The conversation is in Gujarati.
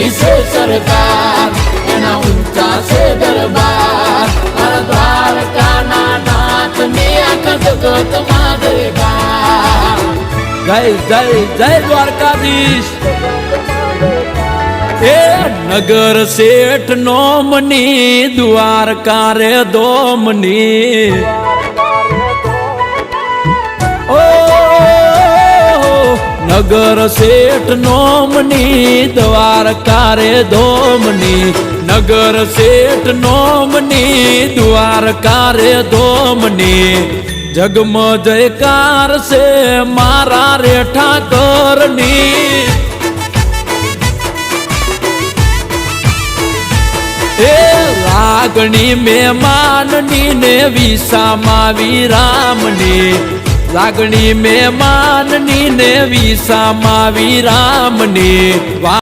ઊંચી છે સરકાર, એના ઊંચા છે દરબાર, મારા દ્વારકાના નાથની આખા જગતમાં જયકાર. જય જય જય દ્વારકાધીશ. એ નગર શેઠ નોમની દ્વારકા રે દોમની. ઓ નગર શેઠ નોમની દ્વારકા રે દોમની, નગર શેઠ નોમની દ્વારકા રે દોમની. જગમ જયકાર છે મારા રે ઠાકરની. એ લાગણી મહેમાનની ને વિસામાં વિરામની, લાગણી મહેમાનની ને વિસામાં વિરામની.